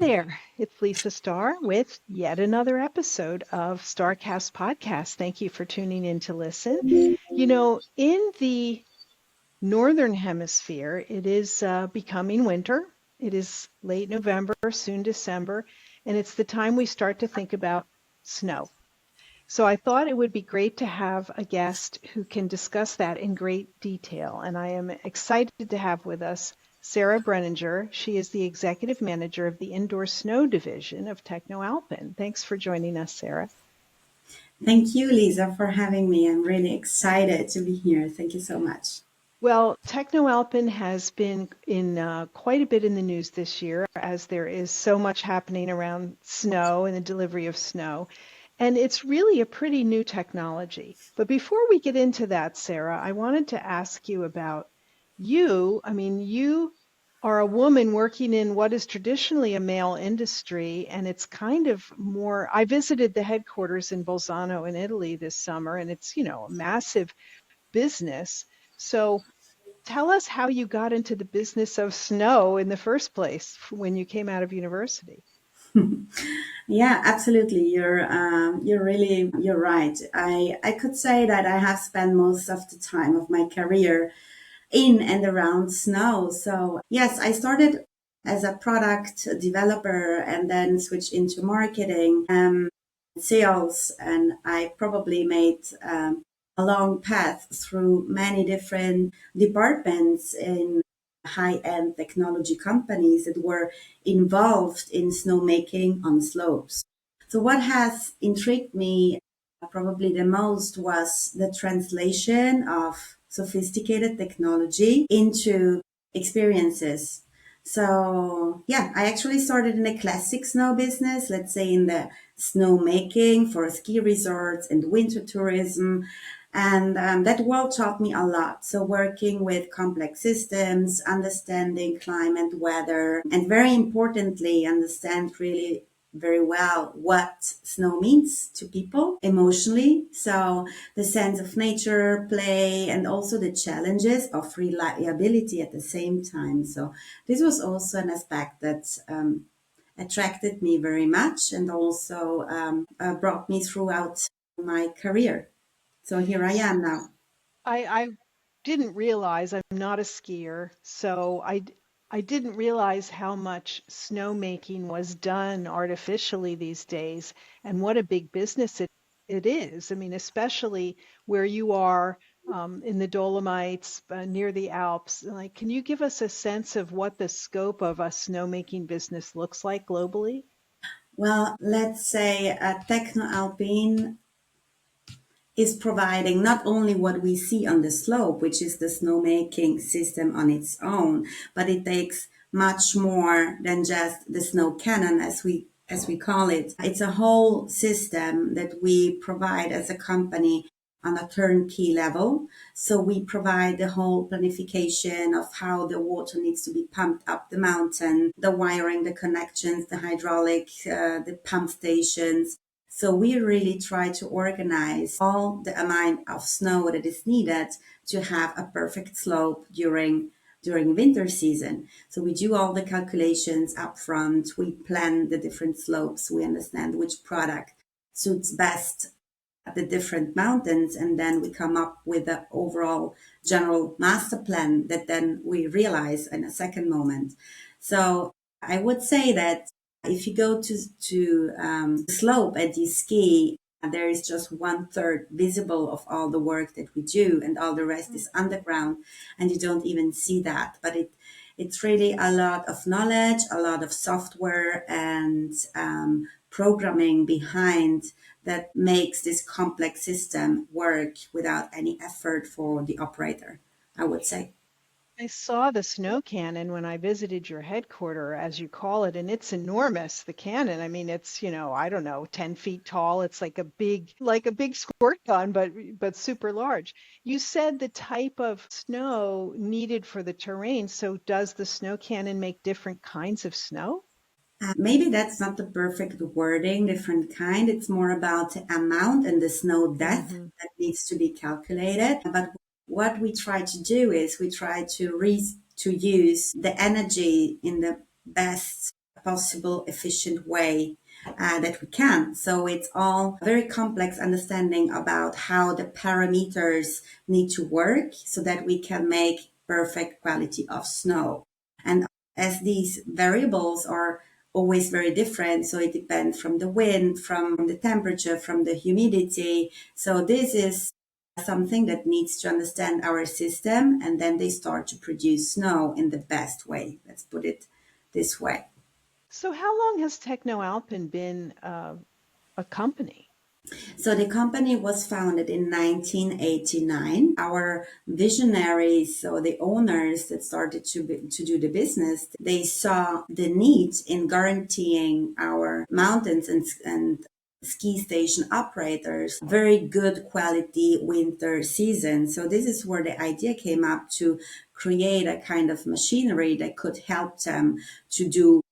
There, it's Lisa Starr with yet another episode of StarCast Podcast. Thank you for tuning in to listen. In the Northern Hemisphere, it is becoming winter. It is late November, soon December, and it's the time we start to think about snow. So I thought it would be great to have a guest who can discuss that in great detail. And I am excited to have with us Sara Brenninger. She is the executive manager of the indoor snow division of TechnoAlpin. Thanks for joining us, Sara. Thank you, Lisa, for having me. I'm really excited to be here. Thank you so much. Well, TechnoAlpin has been in quite a bit in the news this year as there is so much happening around snow and the delivery of snow. And it's really a pretty new technology. But before we get into that, Sara, I wanted to ask you about you. I mean, you are a woman working in what is traditionally a male industry, and it's kind of more. I visited the headquarters in Bolzano in Italy this summer, and it's, a massive business. So tell us how you got into the business of snow in the first place when you came out of university. Yeah, absolutely. You're right. I could say that I have spent most of the time of my career in and around snow. So yes, I started as a product developer and then switched into marketing, sales, and I probably made a long path through many different departments in high-end technology companies that were involved in snowmaking on slopes. So what has intrigued me probably the most was the translation of sophisticated technology into experiences. So yeah, I actually started in the classic snow business, let's say in the snowmaking for ski resorts and winter tourism. And that world taught me a lot. So working with complex systems, understanding climate, weather, and very importantly, understand really very well what snow means to people emotionally. So the sense of nature, play, and also the challenges of reliability at the same time. So this was also an aspect that attracted me very much and also brought me throughout my career. So here I am now. I didn't realize I'm not a skier, so I didn't realize how much snowmaking was done artificially these days and what a big business it is. I mean, especially where you are in the Dolomites, near the Alps. Like, can you give us a sense of what the scope of a snowmaking business looks like globally? Well, let's say TechnoAlpin is providing not only what we see on the slope, which is the snowmaking system on its own, but it takes much more than just the snow cannon as we call it. It's a whole system that we provide as a company on a turnkey level. So we provide the whole planification of how the water needs to be pumped up the mountain, the wiring, the connections, the hydraulic, the pump stations. So we really try to organize all the amount of snow that is needed to have a perfect slope during winter season. So we do all the calculations up front. We plan the different slopes. We understand which product suits best at the different mountains, and then we come up with the overall general master plan that then we realize in a second moment. So I would say that if you go to slope and you ski, there is just one third visible of all the work that we do, and all the rest is underground, and you don't even see that. But it's really a lot of knowledge, a lot of software, and programming behind that makes this complex system work without any effort for the operator, I would say. I saw the snow cannon when I visited your headquarter, as you call it, and it's enormous, the cannon. I mean, it's, I don't know, 10 feet tall. It's like a big squirt gun, but super large. You said the type of snow needed for the terrain. So does the snow cannon make different kinds of snow? Maybe that's not the perfect wording, different kind. It's more about the amount and the snow depth Hmm. that needs to be calculated. But what we try to do is we try to use the energy in the best possible efficient way that we can. So it's all very complex understanding about how the parameters need to work so that we can make perfect quality of snow. And as these variables are always very different, so it depends from the wind, from the temperature, from the humidity. So this is something that needs to understand our system, and then they start to produce snow in the best way. Let's put it this way. So how long has TechnoAlpin been a company? So the company was founded in 1989. Our visionaries, so the owners that started to do the business, they saw the need in guaranteeing our mountains and ski station operators very good quality winter season. So this is where the idea came up to create a kind of machinery that could help them to do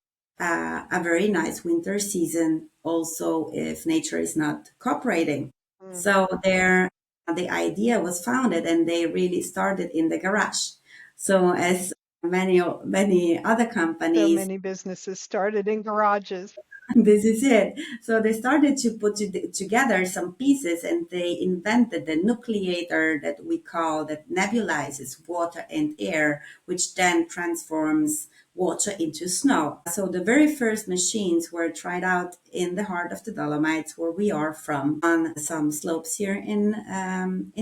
a very nice winter season also if nature is not cooperating. Hmm. So there, the idea was founded and they really started in the garage. So as many other So companies, many businesses started in garages. this is it. So they started to put together some pieces and they invented the nucleator that we call that nebulizes water and air, which then transforms water into snow. So the very first machines were tried out in the heart of the Dolomites, where we are from, on some slopes here in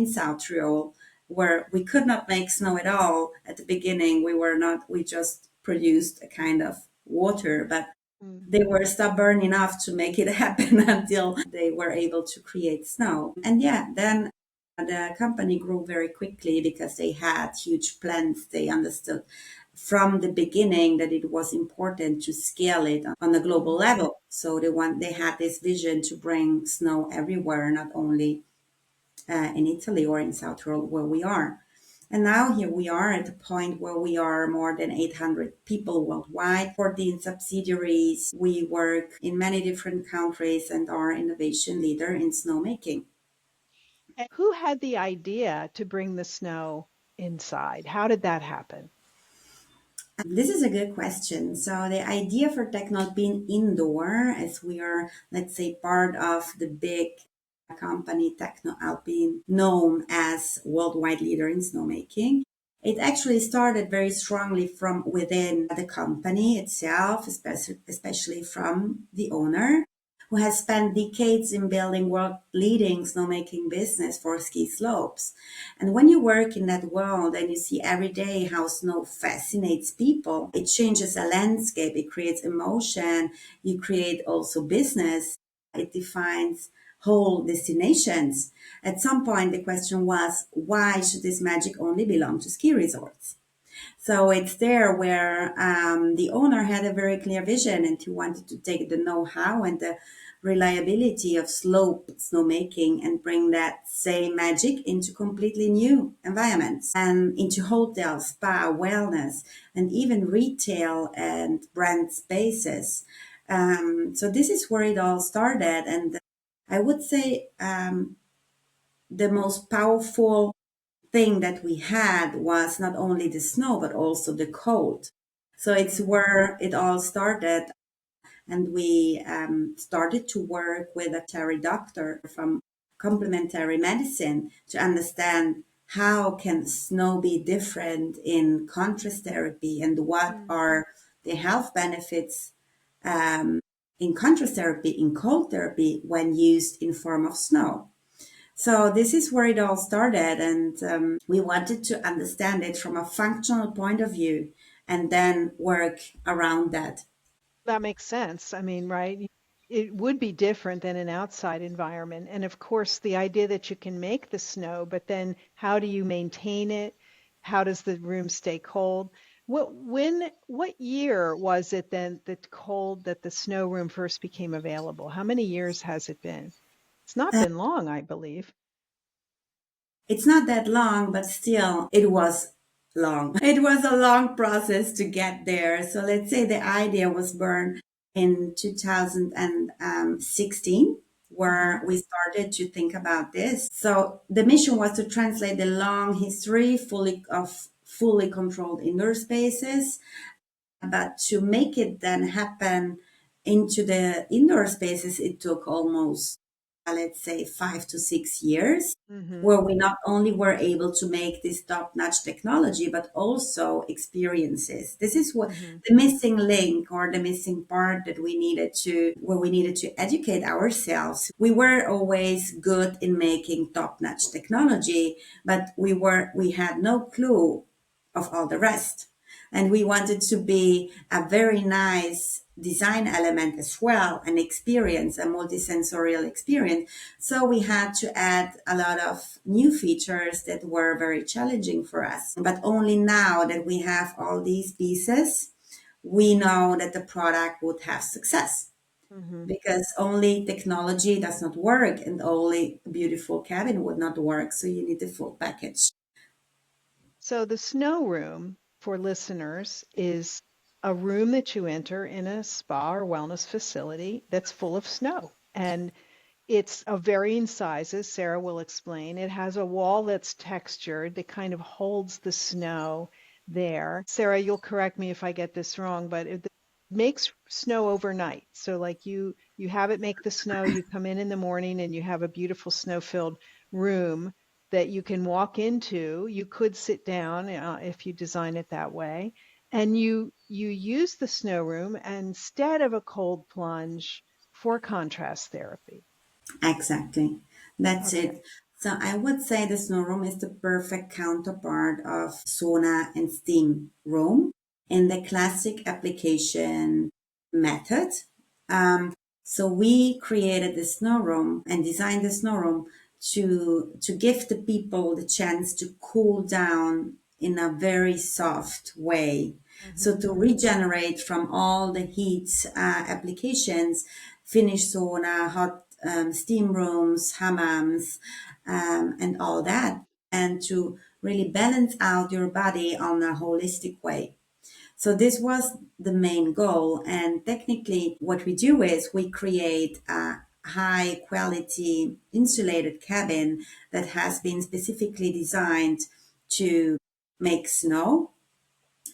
South Tyrol, where we could not make snow at all at the beginning. We were not. We just produced a kind of water, but Mm. they were stubborn enough to make it happen until they were able to create snow. And yeah, then the company grew very quickly because they had huge plans. They understood from the beginning that it was important to scale it on a global Mm. level. So they had this vision to bring snow everywhere, not only in Italy or in South Tyrol where we are. And now here we are at the point where we are more than 800 people worldwide, 14 subsidiaries. We work in many different countries and are innovation leader in snowmaking. And who had the idea to bring the snow inside? How did that happen? This is a good question. So the idea for Technol being indoor, as we are, let's say, part of the big company TechnoAlpin, known as worldwide leader in snowmaking, it actually started very strongly from within the company itself, especially from the owner, who has spent decades in building world-leading snowmaking business for ski slopes. And when you work in that world and you see every day how snow fascinates people, it changes a landscape, it creates emotion, you create also business, it defines whole destinations. At some point, the question was, why should this magic only belong to ski resorts? So it's there where the owner had a very clear vision and he wanted to take the know-how and the reliability of slope snowmaking and bring that same magic into completely new environments and into hotels, spa, wellness, and even retail and brand spaces. So this is where it all started. And I would say the most powerful thing that we had was not only the snow but also the cold. So it's Mm. where it all started, and we started to work with a veterinary doctor from complementary medicine to understand how can snow be different in contrast therapy and what Mm. are the health benefits in contrast therapy in cold therapy when used in form of snow. So this is where it all started, and we wanted to understand it from a functional point of view, and then work around that. That makes sense. I mean, right? It would be different than an outside environment. And of course, the idea that you can make the snow, but then how do you maintain it? How does the room stay cold? What year was it then that the snow room first became available? How many years has it been? It's not been long, I believe. It's not that long, but still, it was long. It was a long process to get there. So let's say the idea was born in 2016, Hmm. where we started to think about this. So the mission was to translate the long history fully controlled indoor spaces But to make it then happen into the indoor spaces, it took almost, let's say, 5 to 6 years, Mm-hmm. where we not only were able to make this top-notch technology, but also experiences. This is what Mm-hmm. the missing link or the missing part that where we needed to educate ourselves. We were always good in making top-notch technology, but we had no clue of all the rest. And we wanted to be a very nice design element as well, an experience, a multisensorial experience. So we had to add a lot of new features that were very challenging for us. But only now that we have all these pieces, we know that the product would have success, Mm-hmm. because only technology does not work and only a beautiful cabin would not work. So you need the full package. So the snow room for listeners is a room that you enter in a spa or wellness facility that's full of snow. And it's of varying sizes, Sarah will explain. It has a wall that's textured that kind of holds the snow there. Sarah, you'll correct me if I get this wrong, but it makes snow overnight. So like you have it make the snow, you come in the morning and you have a beautiful snow-filled room that you can walk into. You could sit down if you design it that way, and you use the snow room instead of a cold plunge for contrast therapy. Exactly. That's Okay. it. So I would say the snow room is the perfect counterpart of sauna and steam room in the classic application method. So we created the snow room and designed the snow room to give the people the chance to cool down in a very soft way. So Hmm. to regenerate from all the heat applications, Finnish sauna, hot steam rooms, hammams, and all that, and to really balance out your body on a holistic way. So this was the main goal. And technically, what we do is we create a high quality insulated cabin that has been specifically designed to make snow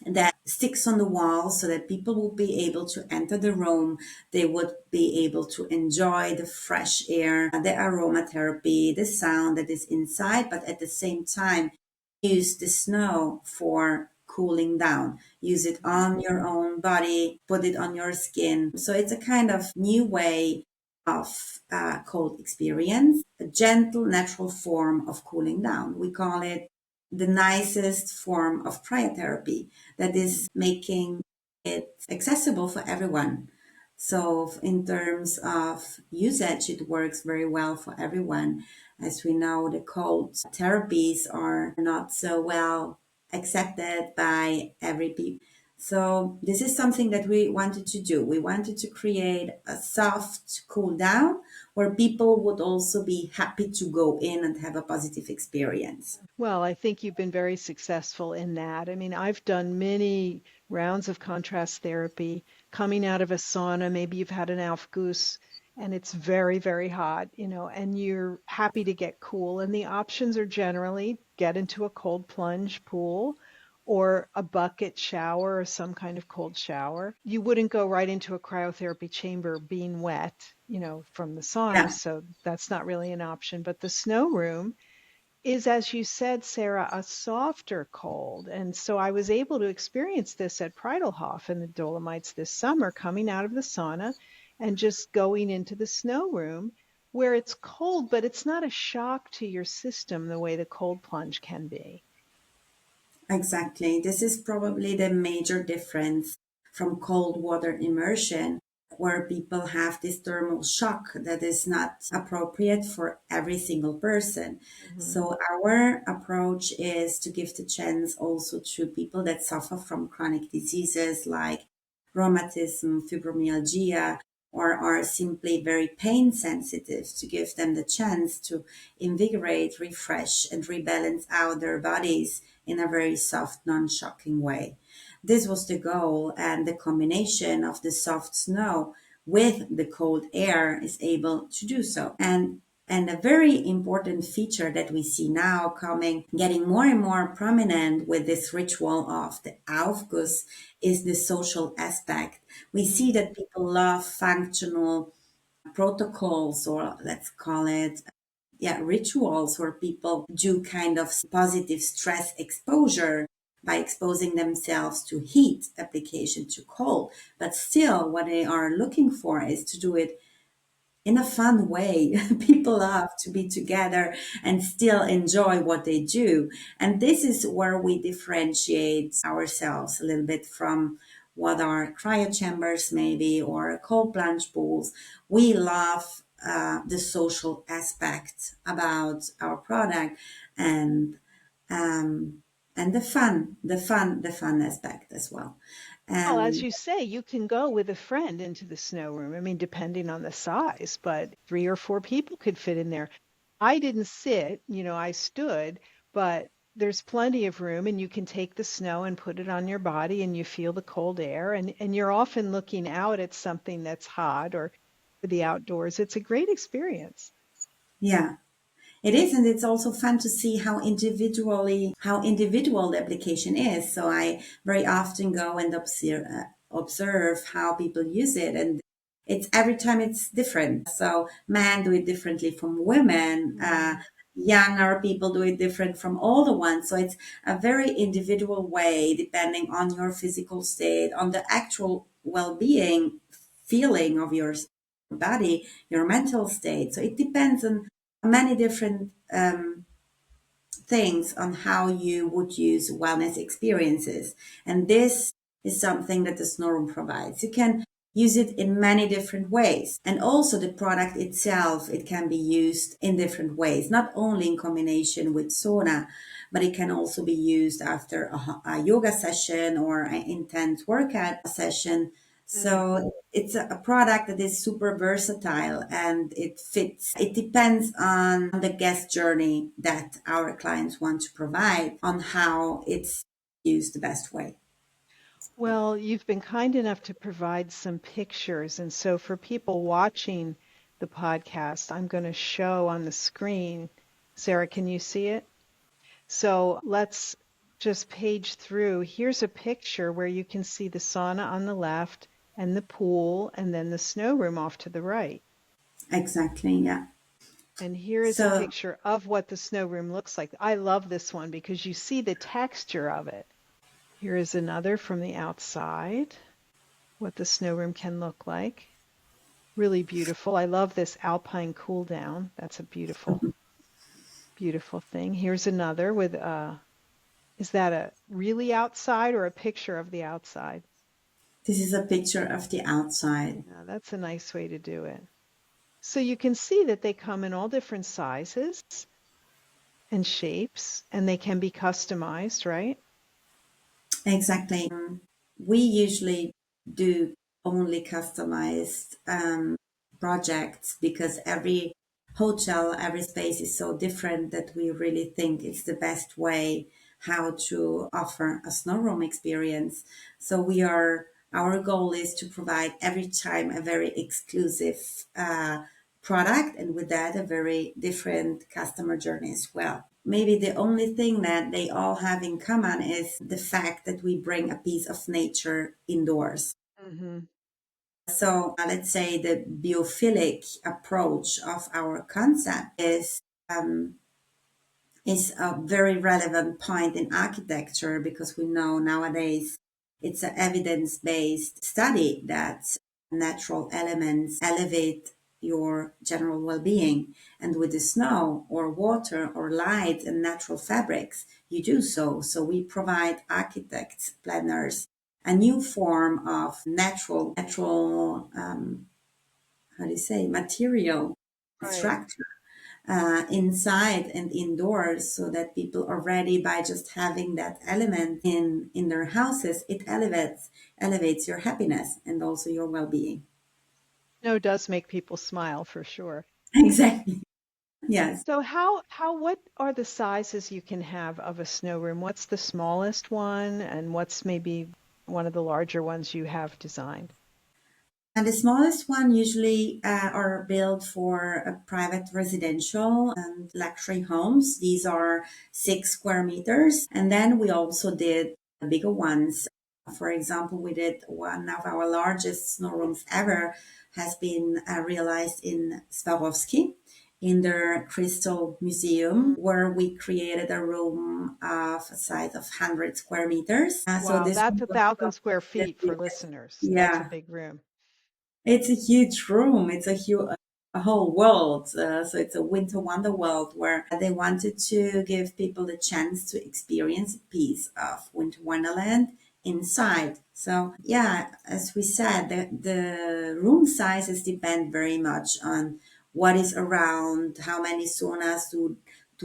that sticks on the wall so that people will be able to enter the room. They would be able to enjoy the fresh air, the aromatherapy, the sound that is inside, but at the same time, use the snow for cooling down. Use it on your own body, put it on your skin. So it's a kind of new way of cold experience, a gentle, natural form of cooling down. We call it the nicest form of cryotherapy that is making it accessible for everyone. So, in terms of usage, it works very well for everyone. As we know, the cold therapies are not so well accepted by every people. So, this is something that we wanted to do. We wanted to create a soft cool down where people would also be happy to go in and have a positive experience. Well, I think you've been very successful in that. I mean, I've done many rounds of contrast therapy coming out of a sauna. Maybe you've had an Aufguss and it's very, very hot, and you're happy to get cool. And the options are generally get into a cold plunge pool or a bucket shower or some kind of cold shower. You wouldn't go right into a cryotherapy chamber being wet, from the sauna. Yeah. So that's not really an option. But the snow room is, as you said, Sarah, a softer cold. And so I was able to experience this at Preidelhof in the Dolomites this summer, coming out of the sauna and just going into the snow room where it's cold, but it's not a shock to your system the way the cold plunge can be. Exactly. This is probably the major difference from cold water immersion, where people have this thermal shock that is not appropriate for every single person. Hmm. So, our approach is to give the chance also to people that suffer from chronic diseases like rheumatism, fibromyalgia, or are simply very pain sensitive, to give them the chance to invigorate, refresh, and rebalance out their bodies in a very soft, non shocking way. This was the goal, and the combination of the soft snow with the cold air is able to do so. And And a very important feature that we see now coming, getting more and more prominent with this ritual of the Aufguss is the social aspect. We see Mm. that people love functional protocols, or let's call it, yeah, rituals where people do kind of positive stress exposure by exposing themselves to heat application, to cold. But still, what they are looking for is to do it in a fun way. People love to be together and still enjoy what they do. And this is where we differentiate ourselves a little bit from what are cryo chambers, maybe, or cold plunge pools. We love the social aspect about our product, and um, and the fun aspect as well. Well, as And you say, you can go with a friend into the snow room. I mean, depending on the size, but 3 or 4 people could fit in there. I didn't sit, I stood, but there's plenty of room and you can take the snow and put it on your body and you feel the cold air and you're often looking out at something that's hot or the outdoors. It's a great experience. yeah, it is, and it's also fun to see how individual the application is. So I very often go and observe how people use it, and it's every time it's different. So men do it differently from women. Mm. Younger people do it different from older ones. So it's a very individual way, depending on your physical state, on the actual well-being feeling of your body, your mental state. So it depends on many different things on how you would use wellness experiences. And this is something that the snow room provides. You can use it in many different ways. And also the product itself, it can be used in different ways, not only in combination with sauna, but it can also be used after a yoga session or an intense workout session. Mm. So it's a product that is super versatile and it fits. It depends on the guest journey that our clients want to provide on how it's used the best way. Well, you've been kind enough to provide some pictures. And so for people watching the podcast, I'm going to show on the screen. Sarah, can you see it? So let's just page through. Here's a picture where you can see the sauna on the left and the pool and then the snow room off to the right. Exactly, yeah. And here is a So picture of what the snow room looks like. I love this one because you see the texture of it. Here is another from the outside, what the snow room can look like. Really beautiful. I love this alpine cool down. That's a beautiful, beautiful thing. Here's another with is that a really outside or a picture of the outside? this is a picture of the outside. Yeah, that's a nice way to do it. So you can see that they come in all different sizes and shapes, and they can be customized, right? Exactly. We usually do only customized projects because every hotel, every space is so different that we really think it's the best way how to offer a snow room experience. So our goal is to provide every time a very exclusive product, and with that, a very different customer journey as well. Maybe the only thing that they all have in common is the fact that we bring a piece of nature indoors. Hmm. So let's say the biophilic approach of our concept um, is a very relevant point in architecture because we know nowadays it's an evidence-based study that natural elements elevate your general well-being, and with the snow or water or light and natural fabrics you do so we provide architects, planners, a new form of natural how do you say, material Right. structure inside and indoors, so that people already, by just having that element in their houses, it elevates your happiness and also your well-being. Snow does make people smile for sure. Exactly. Yes. So what are the sizes you can have of a snow room? What's the smallest one and what's maybe one of the larger ones you have designed? And the smallest one usually are built for a private residential and luxury homes. These are 6 square meters. And then we also did the bigger ones. For example, we did one of our largest snow rooms ever has been realized in Swarovski in their Crystal Museum, Mm. where we created a room of a size of 100 square meters. So Wow, this that's room a was thousand square probably the feet for biggest. listeners. That's a Yeah, big room. it's a huge room. It's a whole world. So it's a winter wonder world where they wanted to give people the chance to experience a piece of winter wonderland inside. So yeah, as we said, the room sizes depend very much on what is around, how many saunas do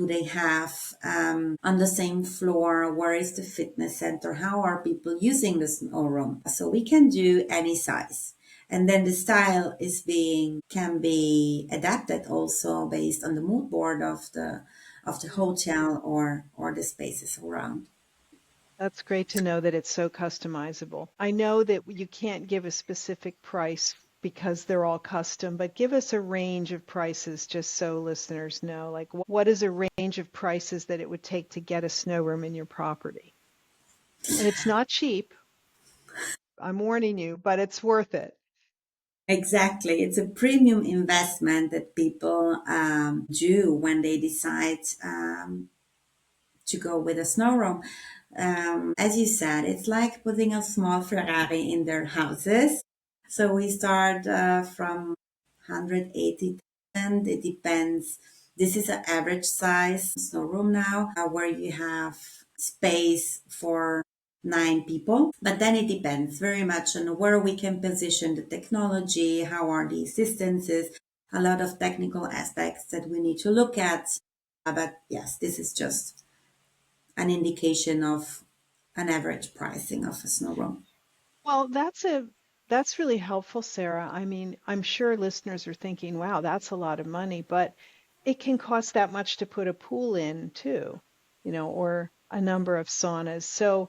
they have on the same floor, where is the fitness center, how are people using the snow room. So we can do any size, and then the style is being can be adapted also based on the mood board of the Mm. hotel or the spaces around. That's great to know that it's so customizable. I know that you can't give a specific price because they're all custom, but give us a range of prices just so listeners know. Like, what is a range of prices that it would take to get a snow room in your property? And it's not cheap, I'm warning you, but it's worth it. Exactly, it's a premium investment that people do when they decide to go with a snow room. As you said, it's like putting a small Ferrari in their houses. So we start from 180,000. It depends. This is an average size snow room now, where you have space for 9 people. But then it depends very much on where we can position the technology, how are the distances, a lot of technical aspects that we need to look at. But yes, this is just an indication of an average pricing of a snow room. Well, that's really helpful, Sarah. I mean, I'm sure listeners are thinking, wow, that's a lot of money, but it can cost that much to put a pool in too, or a number of saunas. So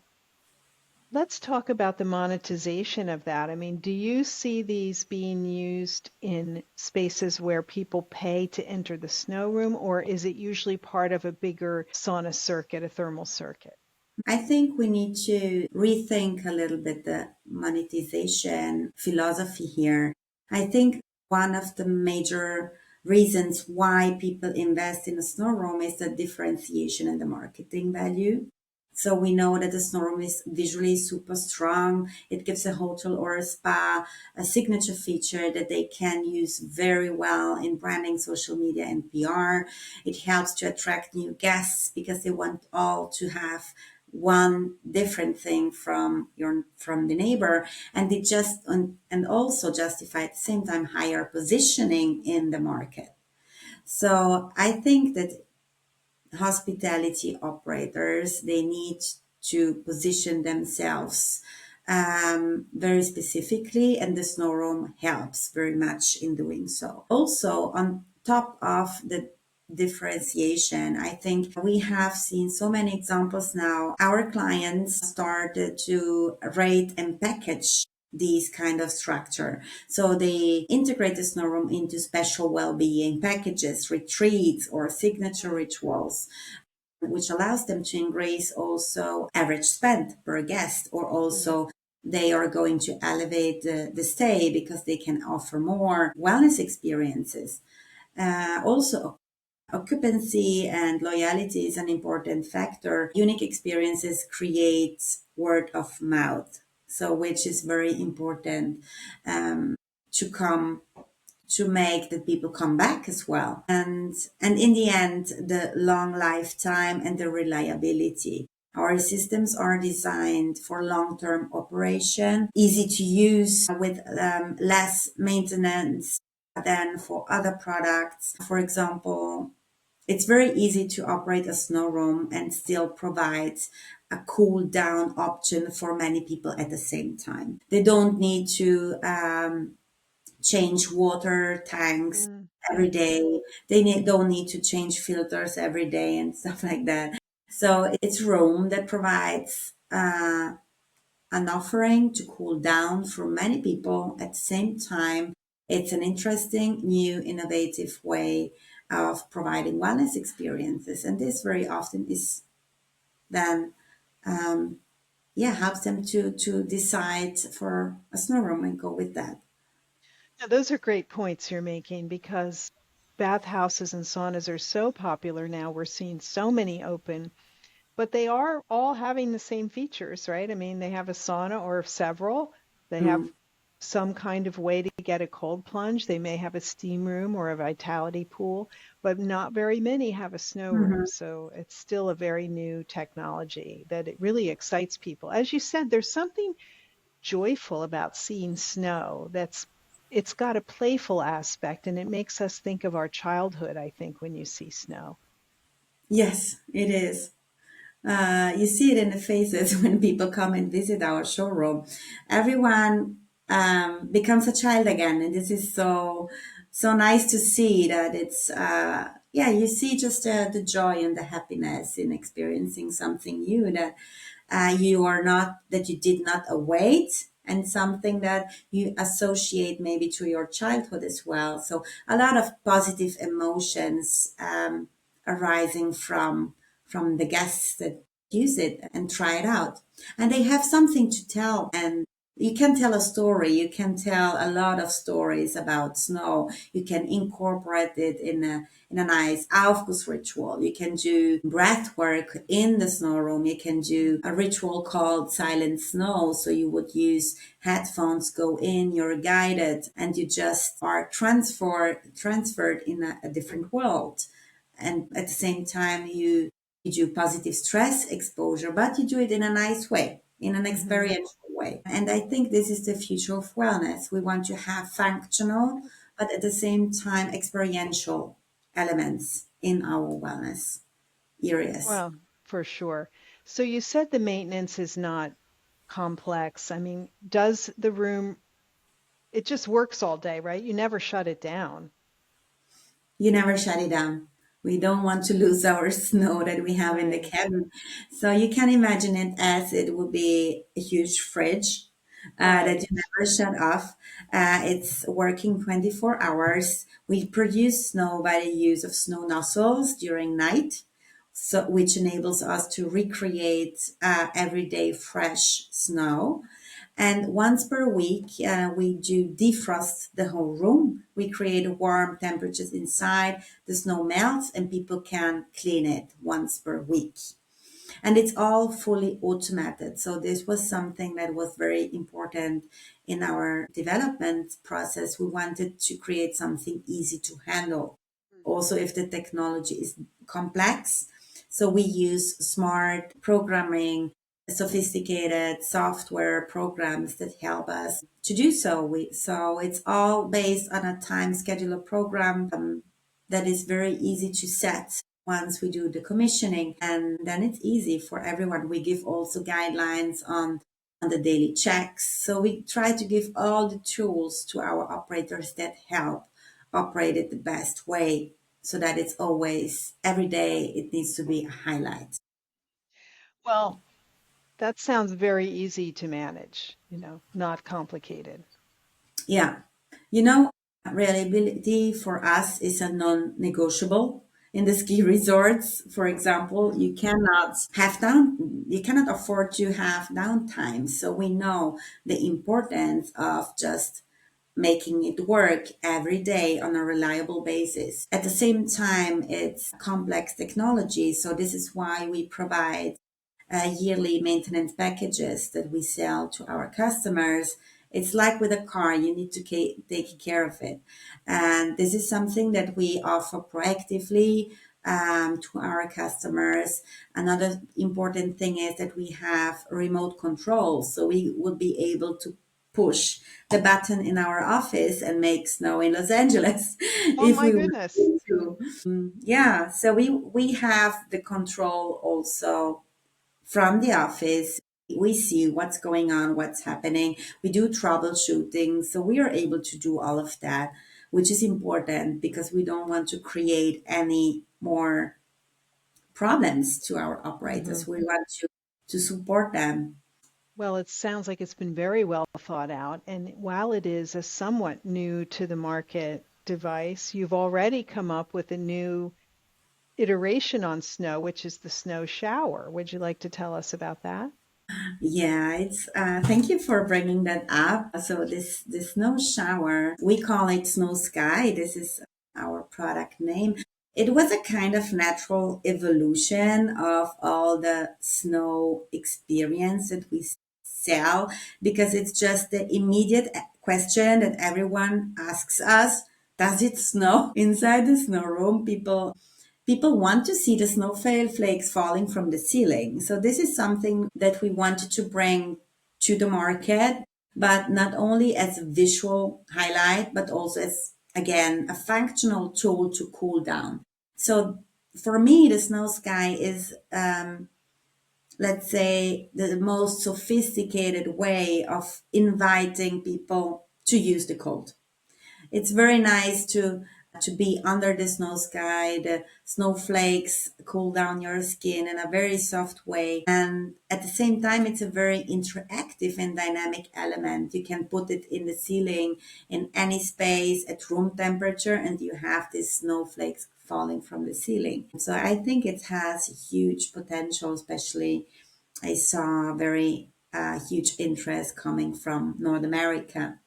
let's talk about the monetization of that. I mean, do you see these being used in spaces where people pay to enter the snow room, or is it usually part of a bigger sauna circuit, a thermal circuit? I think we need to rethink a little bit the monetization philosophy here. I think one of the major reasons why people invest in a snow room is the differentiation and the marketing value. So we know that the snow room is visually super strong. It gives a hotel or a spa a signature feature that they can use very well in branding, social media, and PR. It helps to attract new guests because they want all to have one different thing from the neighbor, and it just and also justify at the same time higher positioning in the market. So I think that hospitality operators, they need to position themselves very specifically, and the snow room helps very much in doing so. Also, on top of the differentiation, I think we have seen so many examples now. Our clients started to rate and package these kind of structure. So they integrate the snow room into special well-being packages, retreats, or signature rituals, which allows them to increase also average spend per guest, or Mm. also they are going to elevate the stay because they can offer more wellness experiences. Also, occupancy and loyalty is an important factor. Unique experiences create word of mouth, so which is very important to come to make the people come back as well. And in the end, the long lifetime and the reliability. Our systems are designed for long-term operation, easy to use with less maintenance than for other products. For example, it's very easy to operate a snow room and still provide a cool down option for many people at the same time. They don't need to change water tanks Mm. every day. Don't need to change filters every day and stuff like that. So it's room that provides an offering to cool down for many people. At the same time, it's an interesting, new, innovative way of providing wellness experiences. And this very often is then, yeah, helps them to decide for a snow room and go with that. Now, those are great points you're making because bathhouses and saunas are so popular now. We're seeing so many open, but they are all having the same features, right? I mean, they have a sauna or several. They Mm. have some kind of way to get a cold plunge. They may have a steam room or a vitality pool, but not very many have a snow room. Mhm. So it's still a very new technology that it really excites people. As you said, there's something joyful about seeing snow. It's got a playful aspect and it makes us think of our childhood, I think, when you see snow. Yes, it is. You see it in the faces when people come and visit our showroom. Everyone becomes a child again, and this is so nice to see that it's yeah. You see just the joy and the happiness in experiencing something new that you are not that you did not await. And something that you associate maybe to your childhood as well. So a lot of positive emotions arising from the guests that use it and try it out. And they have something to tell. And you can tell a story. You can tell a lot of stories about snow. You can incorporate it in a nice Aufguss ritual. You can do breath work in the snow room. You can do a ritual called silent snow. So you would use headphones, go in, you're guided, and you just are transferred in a different world. And at the same time, you do positive stress exposure, but you do it in a nice way, in an Hmm. experiential way. And I think this is the future of wellness. We want to have functional, but at the same time, experiential elements in our wellness areas. Well, for sure. So you said the maintenance is not complex. I mean, does the room, it just works all day, right? You never shut it down. You never shut it down. We don't want to lose our snow that we have in the Right. cabin. So you can imagine it as it would be a huge fridge that you Right. never shut off. It's working 24 hours. We produce snow by the use of snow nozzles during night, so which enables us to recreate everyday fresh snow. And once per week, we do defrost the whole room. We create warm temperatures inside. The snow melts, and people can clean it once per week. And it's all fully automated. So this was something that was very important in our development process. We wanted to create something easy to handle. Also, if the technology is complex, so we use smart programming, sophisticated software programs that help us to do so. So it's all based on a time scheduler program that is very easy to set once we do the commissioning, and then it's easy for everyone. We give also guidelines on the daily checks. So we try to give all the tools to our operators that help operate it the best way, so that it's always every day it needs to be a highlight. Well, that sounds very easy to manage, not complicated. Yeah. You know, reliability for us is a non-negotiable. In the ski resorts, for example, Mhm. you cannot afford to have downtime. So we know the importance of just making it work every day on a reliable basis. At the same time, it's complex technology. So this is why we provide yearly maintenance packages that we sell to our customers. It's like with a car, you need to take care of it. And this is something that we offer proactively to our customers. Another important thing is that we have remote control. So we would be able to push the button in our office and make snow in Los Angeles Oh if my we want goodness. to. Yeah, so we have the control also from the office. We see what's going on, what's happening. We do troubleshooting. So we are able to do all of that, which is important because we don't want to create any more problems to our Hmm. operators. We want to support them. Well, it sounds like it's been very well thought out. And while it is a somewhat new to the market device, you've already come up with a new iteration on snow, which is the snow shower. Would you like to tell us about that? Yeah, it's thank you for bringing that up. So this snow shower, we call it Snow Sky. This is our product name. It was a kind of natural evolution of all the snow experience that we sell because it's just the immediate question that everyone asks us. Does it snow inside the snow room? People want to see the snowflakes falling from the ceiling. So this is something that we wanted to bring to the market, but not only as a visual highlight, but also as, again, a functional tool to cool down. So for me, the snow sky is, let's say, the most sophisticated way of inviting people to use the cold. It's very nice to be under the snow sky. The snowflakes cool down your skin in a very soft way. And at the same time, it's a very interactive and dynamic element. You can put it in the ceiling in any space at room temperature, and you have these snowflakes falling from the ceiling. So I think it has huge potential, especially I saw very huge interest coming from North America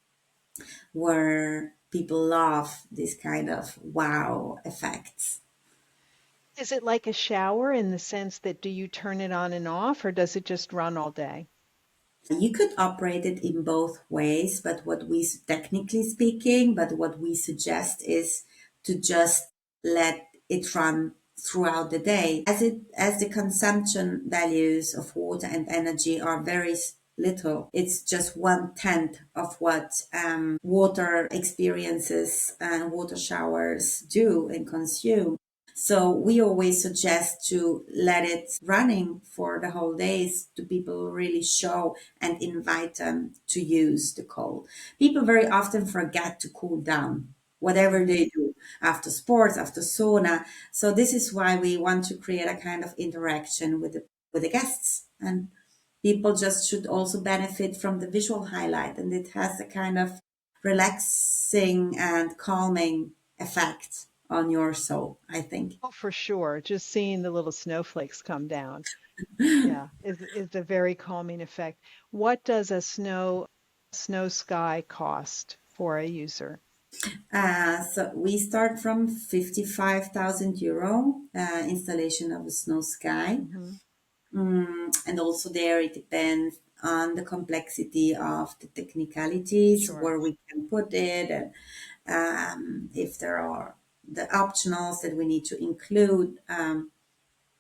where people love this kind of wow effects. Is it like a shower in the sense that do you turn it on and off, or does it just run all day? You could operate it in both ways, but technically speaking, but what we suggest is to just let it run throughout the day as the consumption values of water and energy are very little. It's just 1/10 of what water experiences and water showers do and consume. So we always suggest to let it running for the whole days to people really show and invite them to use the cold. People very often forget to cool down, whatever Hmm. they do after sports, after sauna. So this is why we want to create a kind of interaction with the guests, and people just should also benefit from the visual highlight, and it has a kind of relaxing and calming effect on your soul, I think. Oh, for sure. Just seeing the little snowflakes come down, yeah, is a very calming effect. What does a snow sky cost for a user? So we start from 55,000 euro installation of a snow sky. Hmm. And also there it depends on the complexity of the technicalities, Sure. where we can put it, and if there are the optionals that we need to include.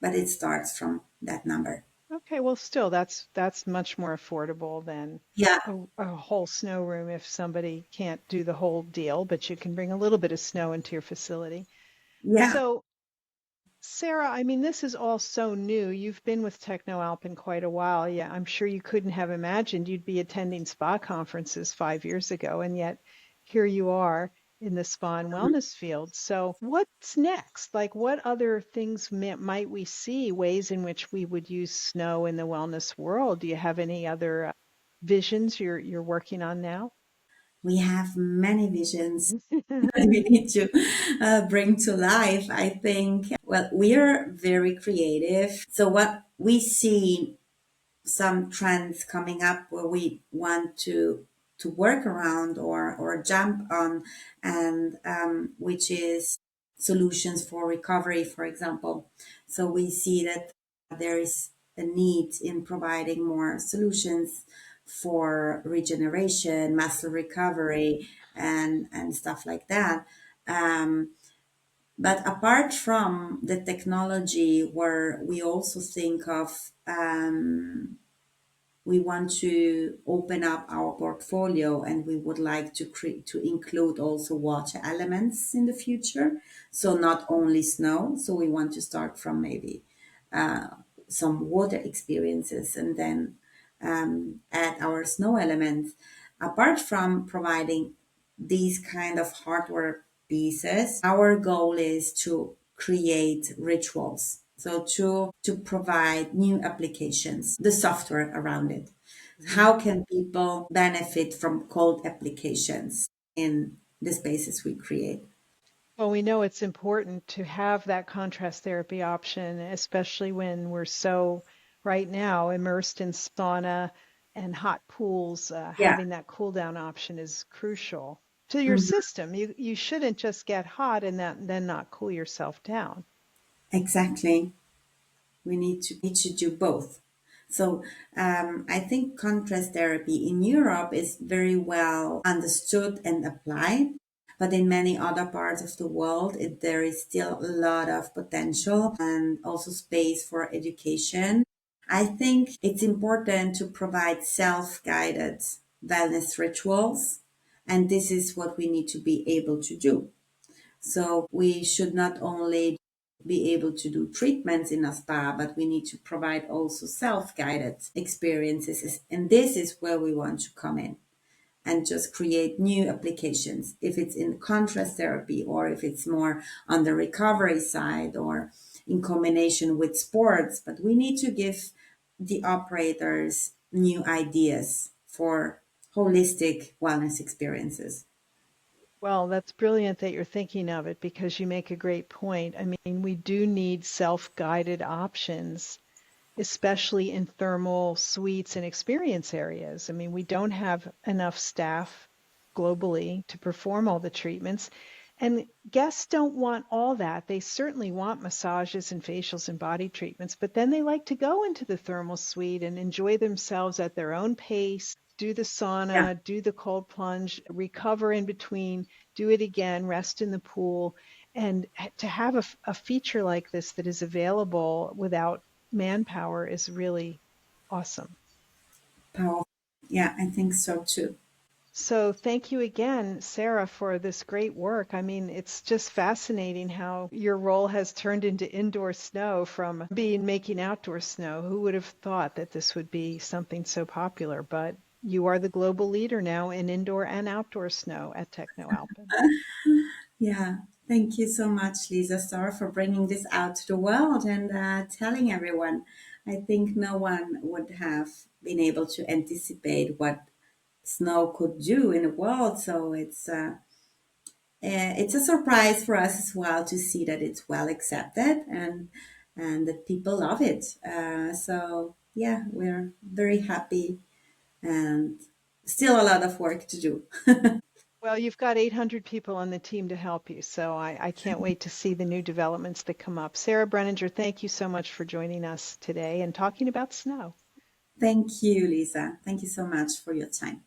But it starts from that number. Okay, well, still, that's much more affordable than Yeah, a whole snow room if somebody can't do the whole deal, but you can bring a little bit of snow into your facility. yeah, So, Sarah, I mean, this is all so new. You've been with TechnoAlpin quite a while. Yeah, I'm sure you couldn't have imagined you'd be attending spa conferences 5 years ago, and yet here you are in the spa and wellness field. So, what's next? Like, what other things might we see, ways in which we would use snow in the wellness world? Do you have any other visions you're working on now? we have many visions that we need to bring to life. I think, well, we are very creative. So, what we see some trends coming up where we want to work around or jump on, and which is solutions for recovery, for example. So we see that there is a need in providing more solutions for regeneration, muscle recovery, and stuff like that. Um, but apart from the technology, where we also think of we want to open up our portfolio, and we would like to include also water elements in the future. So not only snow. So we want to start from maybe some water experiences, and then add our snow elements. Apart from providing these kind of hardware pieces, our goal is to create rituals. So to provide new applications, the software around it. How can people benefit from cold applications in the spaces we create? Well, we know it's important to have that contrast therapy option, especially when we're so right now immersed in sauna and hot pools. Yeah, Having that cool down option is crucial to your mhm, system. You shouldn't just get hot and then not cool yourself down. exactly. We need to do both. So I think contrast therapy in Europe is very well understood and applied, but in many other parts of the world, there is still a lot of potential and also space for education. I think it's important to provide self-guided wellness rituals, and this is what we need to be able to do. So we should not only be able to do treatments in a spa, but we need to provide also self-guided experiences. And this is where we want to come in and just create new applications. If it's in contrast therapy or if it's more on the recovery side or in combination with sports, but we need to give the operators new ideas for holistic wellness experiences. Well, that's brilliant that you're thinking of it because you make a great point. I mean, we do need self-guided options, especially in thermal suites and experience areas. I mean, we don't have enough staff globally to perform all the treatments. And guests don't want all that. They certainly want massages and facials and body treatments, but then they like to go into the thermal suite and enjoy themselves at their own pace, do the Yeah, sauna, do the cold plunge, recover in between, do it again, rest in the pool. And to have a feature like this that is available without manpower is really awesome. powerful. Yeah, I think so too. So thank you again, Sarah, for this great work. I mean, it's just fascinating how your role has turned into indoor snow from being making outdoor snow. Who would have thought that this would be something so popular? But you are the global leader now in indoor and outdoor snow at TechnoAlpin. Yeah, thank you so much, Lisa Starr, for bringing this out to the world and telling everyone. I think no one would have been able to anticipate what snow could do in the world. So it's a surprise for us as well to see that it's well accepted and that people love it. So yeah, we're very happy and still a lot of work to do. Well, you've got 800 people on the team to help you, so I can't wait to see the new developments that come up. Sara Brenninger, thank you so much for joining us today and talking about snow. Thank you, Lisa. Thank you so much for your time.